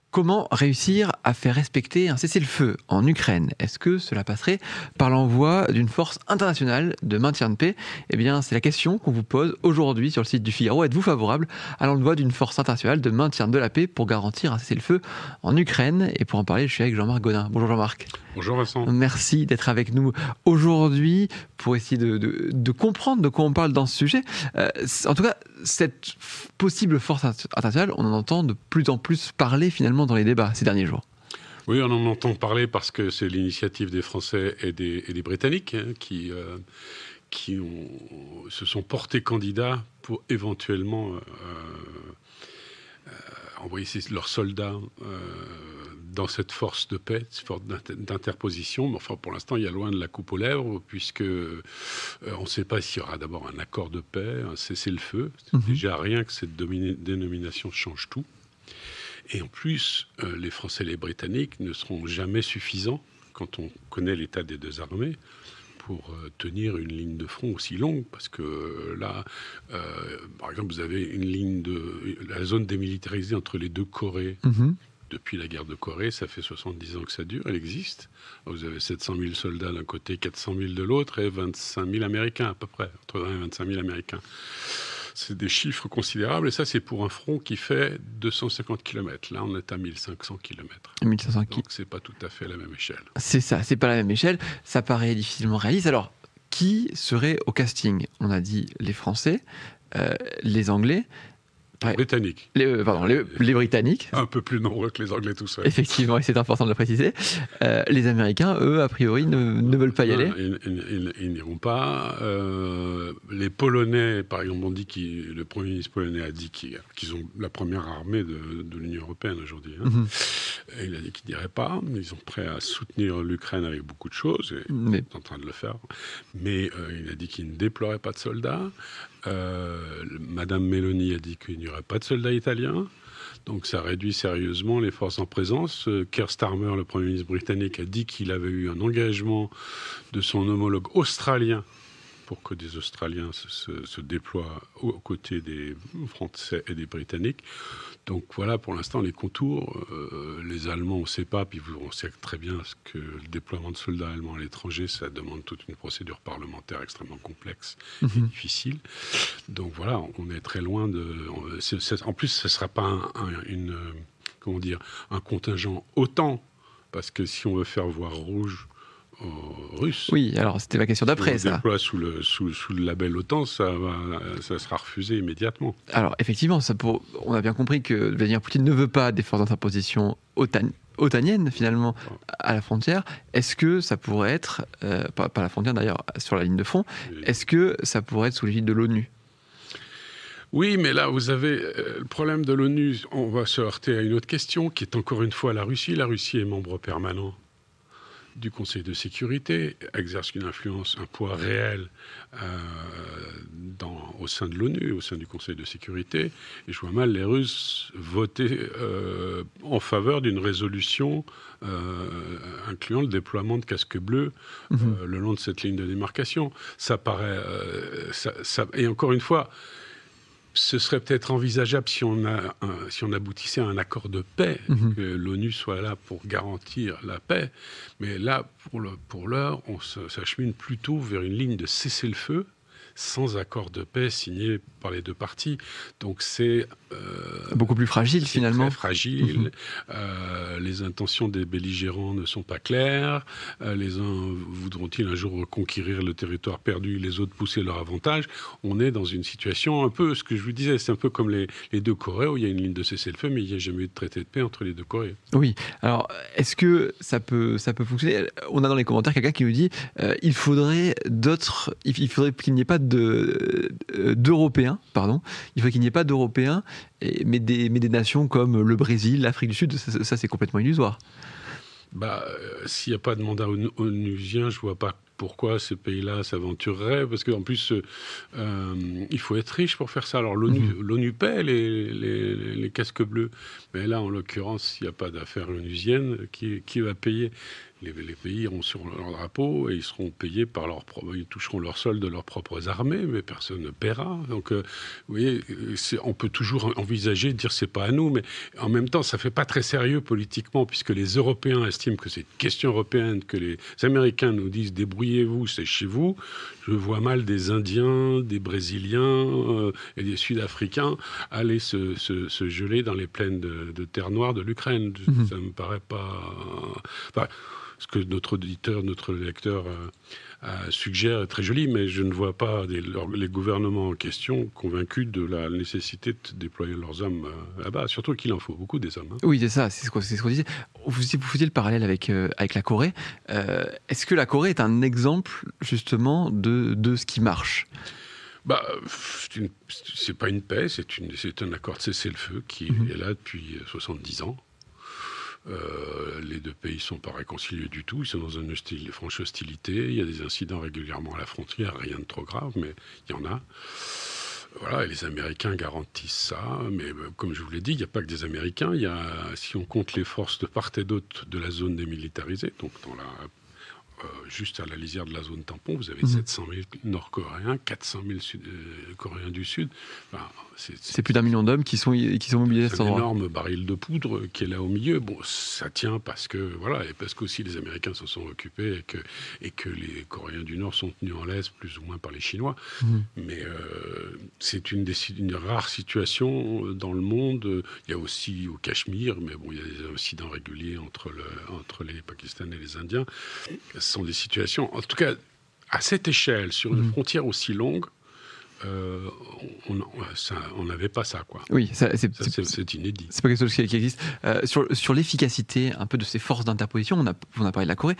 Comment réussir à faire respecter un cessez-le-feu en Ukraine? Est-ce que cela passerait par l'envoi d'une force internationale de maintien de paix? Eh bien, c'est la question qu'on vous pose aujourd'hui sur le site du Figaro. Êtes-vous favorable à l'envoi d'une force internationale de maintien de la paix pour garantir un cessez-le-feu en Ukraine? Et pour en parler, je suis avec Jean-Marc Godin. Bonjour Jean-Marc. Bonjour Vincent. Merci d'être avec nous aujourd'hui pour essayer de comprendre de quoi on parle dans ce sujet. En tout cas, cette possible force internationale, on en entend de plus en plus parler finalement dans les débats ces derniers jours. Oui, on en entend parler parce que c'est l'initiative des Français et des Britanniques qui se sont portés candidats pour éventuellement envoyer leurs soldats dans cette force de paix, cette force d'interposition. Mais enfin, pour l'instant, il y a loin de la coupe aux lèvres, puisque on ne sait pas s'il y aura d'abord un accord de paix, un cessez-le-feu. C'est déjà rien que cette dénomination change tout. Et en plus, les Français et les Britanniques ne seront jamais suffisants, quand on connaît l'état des deux armées, pour tenir une ligne de front aussi longue, parce que là, par exemple, vous avez une ligne la zone démilitarisée entre les deux Corées. Depuis la guerre de Corée, ça fait 70 ans que ça dure, elle existe. Vous avez 700 000 soldats d'un côté, 400 000 de l'autre, et 25 000 Américains à peu près, entre 20 et 25 000 Américains. C'est des chiffres considérables, et ça, c'est pour un front qui fait 250 km. Là, on est à 1500 km. 1500 km. Donc, c'est pas tout à fait la même échelle. C'est ça, c'est pas la même échelle. Ça paraît difficilement réaliste. Alors, qui serait au casting? On a dit les Français, les Anglais. Les Britanniques. Les Britanniques. Un peu plus nombreux que les Anglais tout seuls. Effectivement, et c'est important de le préciser. Les Américains, eux, a priori, ne veulent pas y aller. Ils n'iront pas. Les Polonais, par exemple, ont dit le Premier ministre polonais a dit qu'ils ont la première armée de l'Union européenne aujourd'hui. Et il a dit qu'ils n'iraient pas. Ils sont prêts à soutenir l'Ukraine avec beaucoup de choses. Et ils sont en train de le faire. Mais il a dit qu'il ne déploierait pas de soldats. Madame Meloni a dit qu'il n'y aurait pas de soldats italiens. Donc ça réduit sérieusement les forces en présence. Keir Starmer, le Premier ministre britannique, a dit qu'il avait eu un engagement de son homologue australien pour que des Australiens se déploient aux côtés des Français et des Britanniques. Donc voilà pour l'instant les contours. Les Allemands, on ne sait pas, puis on sait très bien que le déploiement de soldats allemands à l'étranger, ça demande toute une procédure parlementaire extrêmement complexe et difficile. Donc voilà, on est très loin de... En plus, ce ne sera pas un contingent OTAN, parce que si on veut faire voir rouge aux Russes. Oui, alors c'était la question d'après, ça. Déploie sous le label OTAN, ça sera refusé immédiatement. Alors effectivement, on a bien compris que Vladimir Poutine ne veut pas des forces d'interposition otaniennes finalement à la frontière. Est-ce que ça pourrait être, pas la frontière d'ailleurs, sur la ligne de front, est-ce que ça pourrait être sous l'égide de l'ONU ? Oui, mais là, vous avez le problème de l'ONU. On va se heurter à une autre question, qui est encore une fois la Russie. La Russie est membre permanent du Conseil de sécurité, exerce une influence, un poids réel au sein de l'ONU, au sein du Conseil de sécurité. Et je vois mal les Russes voter en faveur d'une résolution incluant le déploiement de casques bleus le long de cette ligne de démarcation. Ça paraît... et encore une fois... Ce serait peut-être envisageable si on aboutissait à un accord de paix, que l'ONU soit là pour garantir la paix. Mais là, pour l'heure, on s'achemine plutôt vers une ligne de cessez-le-feu sans accord de paix signé par les deux parties. Donc c'est... beaucoup plus fragile finalement. Très fragile. Les intentions des belligérants ne sont pas claires. Les uns voudront-ils un jour reconquérir le territoire perdu, les autres pousser leur avantage. On est dans une situation un peu, ce que je vous disais, c'est un peu comme les deux Corées, où il y a une ligne de cessez-le-feu, mais il n'y a jamais eu de traité de paix entre les deux Corées. Oui. Alors, est-ce que ça peut fonctionner? On a dans les commentaires quelqu'un qui nous dit il faudrait qu'il n'y ait pas d'Européens, pardon. Il faut qu'il n'y ait pas d'Européens, mais des nations comme le Brésil, l'Afrique du Sud. Ça c'est complètement illusoire. S'il n'y a pas de mandat onusien, je ne vois pas pourquoi ces pays-là s'aventureraient, parce qu'en plus, il faut être riche pour faire ça. Alors l'ONU paie les casques bleus, mais là, en l'occurrence, s'il n'y a pas d'affaires onusiennes, qui va payer? Les pays iront sur leur drapeau et ils seront payés ils toucheront leur solde de leurs propres armées, mais personne ne paiera. Donc, vous voyez, on peut toujours envisager de dire c'est pas à nous, mais en même temps, ça fait pas très sérieux politiquement, puisque les Européens estiment que c'est une question européenne, que les Américains nous disent débrouillez-vous, c'est chez vous. Je vois mal des Indiens, des Brésiliens et des Sud-Africains aller se geler dans les plaines de terre noire de l'Ukraine. Ça me paraît pas... Enfin, ce que notre auditeur, notre lecteur suggère est très joli, mais je ne vois pas les gouvernements en question convaincus de la nécessité de déployer leurs hommes là-bas. Surtout qu'il en faut beaucoup des hommes. Hein. Oui, c'est ça, c'est ce qu'on disait. Vous faisiez le parallèle avec la Corée. Est-ce que la Corée est un exemple, justement, de ce qui marche ? C'est pas une paix, c'est un accord de cessez-le-feu qui est là depuis 70 ans. Les deux pays ne sont pas réconciliés du tout, ils sont dans une franche hostilité, il y a des incidents régulièrement à la frontière, rien de trop grave, mais il y en a. Voilà, et les Américains garantissent ça, mais comme je vous l'ai dit, il n'y a pas que des Américains, si on compte les forces de part et d'autre de la zone démilitarisée, donc juste à la lisière de la zone tampon, vous avez 700 000 Nord-Coréens, 400 000 Coréens du Sud. C'est plus d'1 million d'hommes qui sont mobilisés à cet endroit. C'est un énorme baril de poudre qui est là au milieu. Bon, ça tient parce que et parce qu'aussi les Américains s'en sont occupés et que les Coréens du Nord sont tenus en laisse plus ou moins par les Chinois. Mais c'est une rare situation dans le monde. Il y a aussi au Cachemire, mais bon, il y a des incidents réguliers entre les Pakistanais et les Indiens. Ce sont des situations, en tout cas, à cette échelle, sur une frontière aussi longue, on n'avait pas ça, quoi. Oui, c'est inédit. C'est pas quelque chose qui existe. Sur l'efficacité un peu de ces forces d'interposition, on a parlé de la Corée.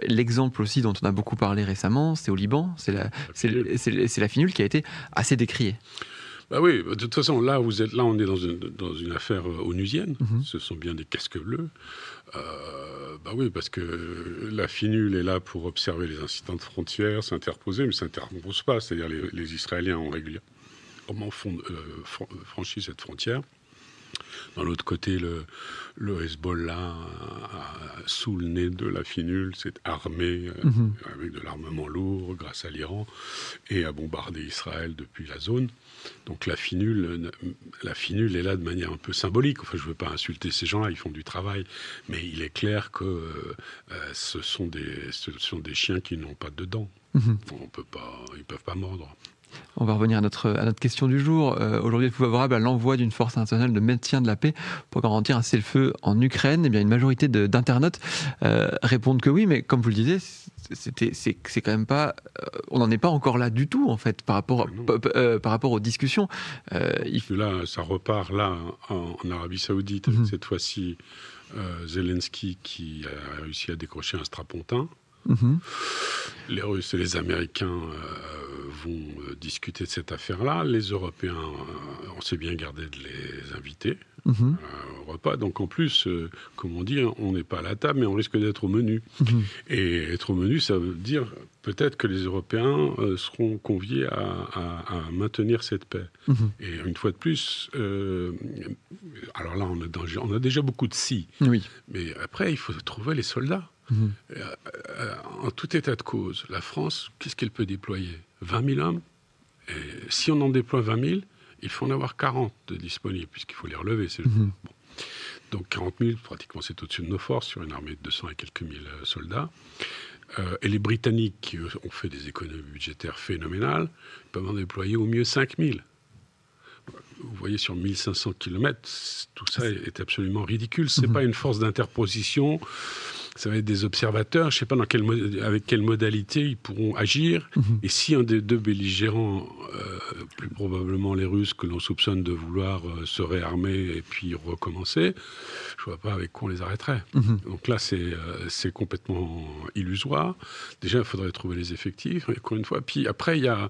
L'exemple aussi dont on a beaucoup parlé récemment, c'est au Liban. C'est la FINUL qui a été assez décriée. Oui, de toute façon, là, on est dans une affaire onusienne. Ce sont bien des casques bleus. Oui, parce que la FINUL est là pour observer les incidents de frontières, s'interposer, mais s'interpose pas. C'est-à-dire les Israéliens ont régulièrement franchi cette frontière. Dans l'autre côté, le Hezbollah, sous le nez de la FINUL, s'est armé avec de l'armement lourd grâce à l'Iran et a bombardé Israël depuis la zone. Donc la FINUL est là de manière un peu symbolique. Enfin, je ne veux pas insulter ces gens-là, ils font du travail, mais il est clair que ce sont des chiens qui n'ont pas de dents. Ils ne peuvent pas mordre. On va revenir à notre question du jour. Aujourd'hui, êtes-vous favorable à l'envoi d'une force internationale de maintien de la paix pour garantir un cessez-le-feu en Ukraine ? Eh bien, une majorité d'internautes répondent que oui, mais comme vous le disiez, c'est quand même pas. On n'en est pas encore là du tout, en fait, par rapport aux discussions. Là, ça repart en Arabie Saoudite, cette fois-ci Zelensky qui a réussi à décrocher un strapontin. Les Russes et les Américains vont discuter de cette affaire-là. Les Européens, on s'est bien gardé de les inviter au repas. Donc en plus, comme on dit, on n'est pas à la table, mais on risque d'être au menu. Et être au menu, ça veut dire peut-être que les Européens seront conviés à maintenir cette paix. Et une fois de plus, alors là, on a déjà beaucoup de si. Oui. Mais après, il faut trouver les soldats. En tout état de cause, la France, qu'est-ce qu'elle peut déployer ? 20 000 hommes ? Et si on en déploie 20 000, il faut en avoir 40 de disponibles, puisqu'il faut les relever. Bon. Donc 40 000, pratiquement, c'est au-dessus de nos forces, sur une armée de 200 et quelques mille soldats. Et les Britanniques, qui ont fait des économies budgétaires phénoménales, peuvent en déployer au mieux 5 000. Vous voyez, sur 1500 km, tout ça est absolument ridicule. Ce n'est pas une force d'interposition. Ça va être des observateurs. Je ne sais pas avec quelle modalité ils pourront agir. Et si un des deux belligérants, plus probablement les Russes, que l'on soupçonne de vouloir se réarmer et puis recommencer, je ne vois pas avec quoi on les arrêterait. Donc là, c'est complètement illusoire. Déjà, il faudrait trouver les effectifs, encore une fois. Puis après, il y a,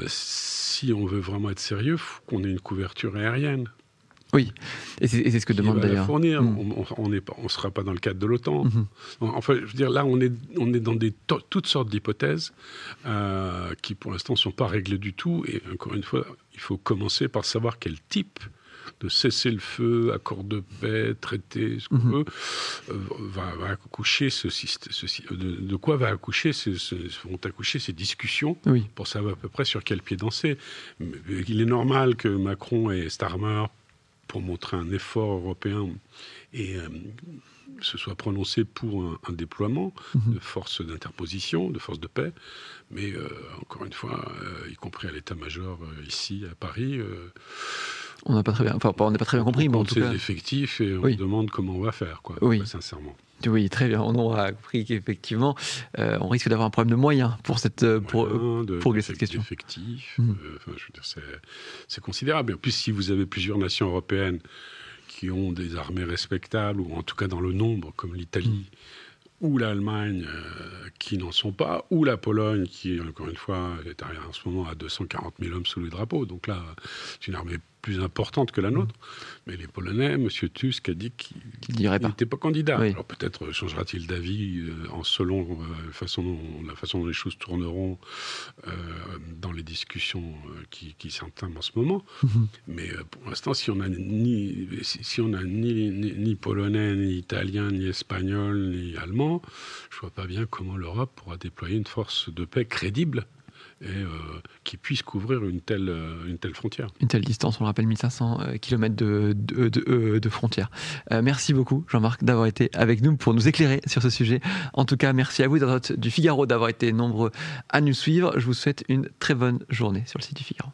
si on veut vraiment être sérieux, il faut qu'on ait une couverture aérienne. Oui, et c'est ce que demande d'ailleurs. Fournir. On ne sera pas dans le cadre de l'OTAN. Enfin, je veux dire, là, on est dans toutes sortes d'hypothèses qui, pour l'instant, ne sont pas réglées du tout. Et encore une fois, il faut commencer par savoir quel type cessez-le-feu, accord de paix, traité, ce qu'on veut, va accoucher de quoi vont accoucher ces discussions pour savoir à peu près sur quel pied danser. Mais il est normal que Macron et Starmer, pour montrer un effort européen, et se soit prononcé pour un déploiement de forces d'interposition, de forces de paix. Mais encore une fois, y compris à l'état-major ici à Paris, on n'a pas très bien, on n'est pas très bien compris, mais en tout cas, effectifs et on se demande comment on va faire, sincèrement. Oui, très bien. On aura compris qu'effectivement, on risque d'avoir un problème de moyens pour cette question. Effectifs, je veux dire, c'est considérable. Et en plus, si vous avez plusieurs nations européennes qui ont des armées respectables, ou en tout cas dans le nombre, comme l'Italie, ou l'Allemagne, qui n'en sont pas, ou la Pologne, qui, encore une fois, est en ce moment à 240 000 hommes sous le drapeau. Donc là, c'est une armée plus importante que la nôtre. Mais les Polonais, M. Tusk a dit qu'il n'était pas candidat. Alors peut-être changera-t-il d'avis selon la façon dont les choses tourneront dans les discussions qui s'entament en ce moment. Mais pour l'instant, si on n'a ni Polonais, ni Italien, ni Espagnol, ni Allemand, je ne vois pas bien comment l'Europe pourra déployer une force de paix crédible et qui puisse couvrir une telle frontière. Une telle distance, on le rappelle, 1500 km de frontières. Merci beaucoup, Jean-Marc, d'avoir été avec nous pour nous éclairer sur ce sujet. En tout cas, merci à vous, du Figaro, d'avoir été nombreux à nous suivre. Je vous souhaite une très bonne journée sur le site du Figaro.